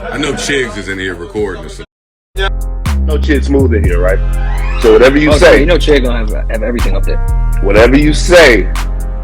I know Chiggs is in here recording this. No Chig Smooth in here, right? So whatever you say, so you know Chig gonna have everything up there. Whatever you say,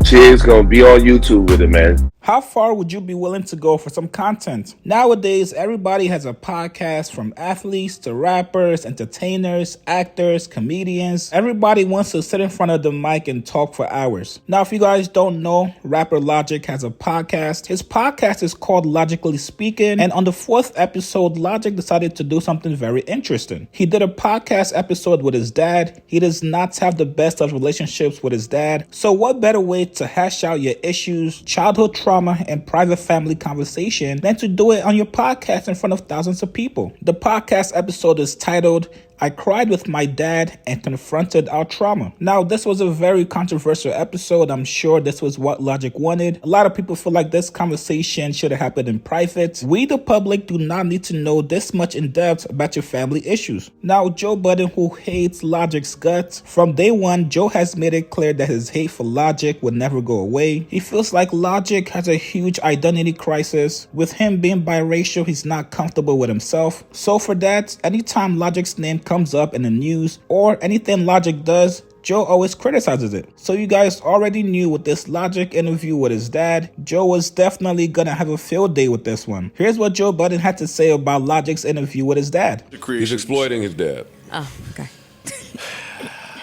Chig's gonna be on YouTube with it, man. How far would you be willing to go for some content? Nowadays, everybody has a podcast, from athletes to rappers, entertainers, actors, comedians. Everybody wants to sit in front of the mic and talk for hours. Now, if you guys don't know, rapper Logic has a podcast. His podcast is called Logically Speaking, and on the 4th episode, Logic decided to do something very interesting. He did a podcast episode with his dad. He does not have the best of relationships with his dad. So what better way to hash out your issues, childhood trauma, and private family conversation than to do it on your podcast in front of thousands of people. The podcast episode is titled, I Cried with My Dad and Confronted Our Trauma. Now, this was a very controversial episode. I'm sure this was what Logic wanted. A lot of people feel like this conversation should have happened in private. We, the public, do not need to know this much in depth about your family issues. Now, Joe Budden, who hates Logic's guts, from day one, Joe has made it clear that his hate for Logic would never go away. He feels like Logic has a huge identity crisis. With him being biracial, he's not comfortable with himself. So for that, anytime Logic's name comes up in the news or anything Logic does, Joe always criticizes it. So you guys already knew with this Logic interview with his dad, Joe was definitely gonna have a field day with this one. Here's what Joe Budden had to say about Logic's interview with his dad. He's exploiting his dad. Oh, okay.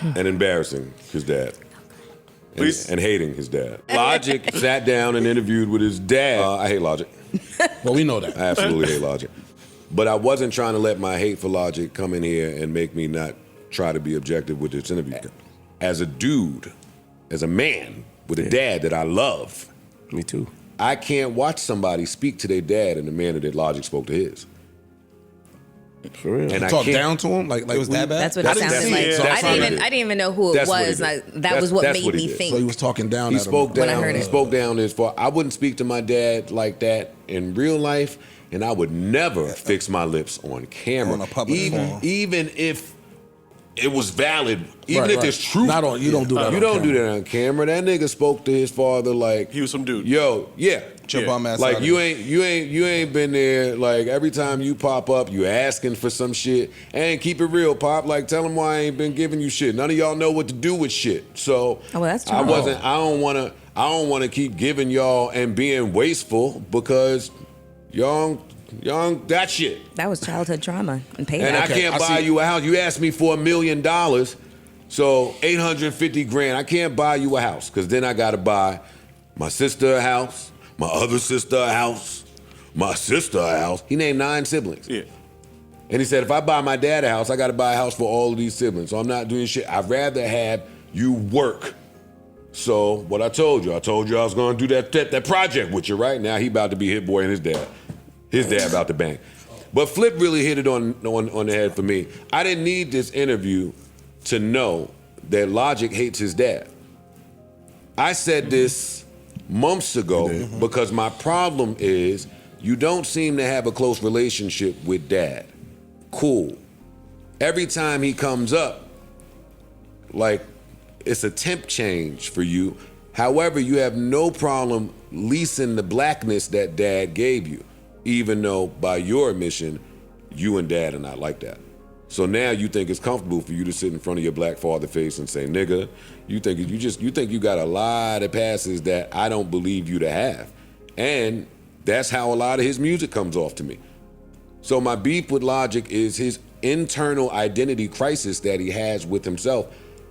And embarrassing his dad. And hating his dad. Logic sat down and interviewed with his dad. I hate Logic. Well, we know that. I absolutely hate Logic. But I wasn't trying to let my hate for Logic come in here and make me not try to be objective with this interview. As a dude, as a man with a dad that I love. Me too. I can't watch somebody speak to their dad in the manner that Logic spoke to his. For real. And I talk down to him? Like it was that bad? That's what it sounded like. I didn't even know who it was. That was what made me think. So he was talking down at him. When I heard it. He spoke down as far. I wouldn't speak to my dad like that in real life, and I would never fix my lips on camera. On a public forum. Even if it was valid, even if it's true. Not on, you don't do that. You don't do that on camera. That nigga spoke to his father like he was some dude. Yo, yeah. Like you ain't been there. Like every time you pop up, you asking for some shit. And keep it real, Pop. Like tell him why I ain't been giving you shit. None of y'all know what to do with shit. So that's true. I don't wanna keep giving y'all and being wasteful because y'all that shit. That was childhood trauma and payback. And I can't buy you a house. You asked me for $1 million, so $850,000. I can't buy you a house because then I got to buy my sister a house, my other sister a house, my sister a house. He named 9 siblings. Yeah. And he said, if I buy my dad a house, I got to buy a house for all of these siblings. So I'm not doing shit. I'd rather have you work. So what I told you I was going to do that project with you, right? Now he about to be Hit Boy and his dad. His dad about to bang. But Flip really hit it on the head for me. I didn't need this interview to know that Logic hates his dad. I said this months ago because my problem is you don't seem to have a close relationship with dad. Cool. Every time he comes up, like it's a temp change for you. However, you have no problem leasing the blackness that dad gave you. Even though by your admission, you and dad are not like that. So now you think it's comfortable for you to sit in front of your black father face and say, nigga, you think you got a lot of passes that I don't believe you to have. And that's how a lot of his music comes off to me. So my beef with Logic is his internal identity crisis that he has with himself.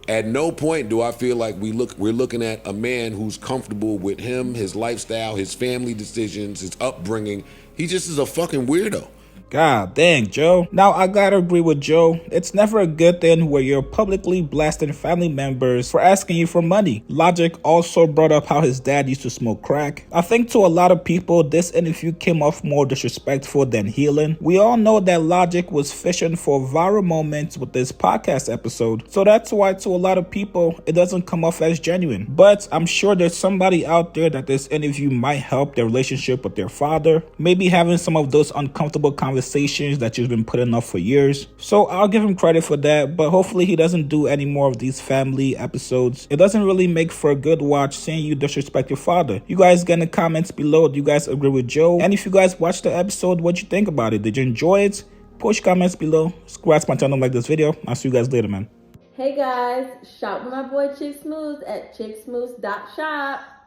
At no point do I feel like we're looking at a man who's comfortable with him, his lifestyle, his family decisions, his upbringing. He just is a fucking weirdo. God dang, Joe. Now, I gotta agree with Joe. It's never a good thing where you're publicly blasting family members for asking you for money. Logic also brought up how his dad used to smoke crack. I think to a lot of people, this interview came off more disrespectful than healing. We all know that Logic was fishing for viral moments with this podcast episode. So that's why to a lot of people, it doesn't come off as genuine. But I'm sure there's somebody out there that this interview might help their relationship with their father. Maybe having some of those uncomfortable conversations conversations that you've been putting up for years. So I'll give him credit for that, but hopefully he doesn't do any more of these family episodes. It doesn't really make for a good watch seeing you disrespect your father. You guys get in the comments below. Do you guys agree with Joe? And if you guys watched the episode, what'd you think about it? Did you enjoy it? Post your comments below. Subscribe to my channel, like this video. I'll see you guys later, man. Hey guys, shop with my boy Chick Smooth at chicksmooth.shop.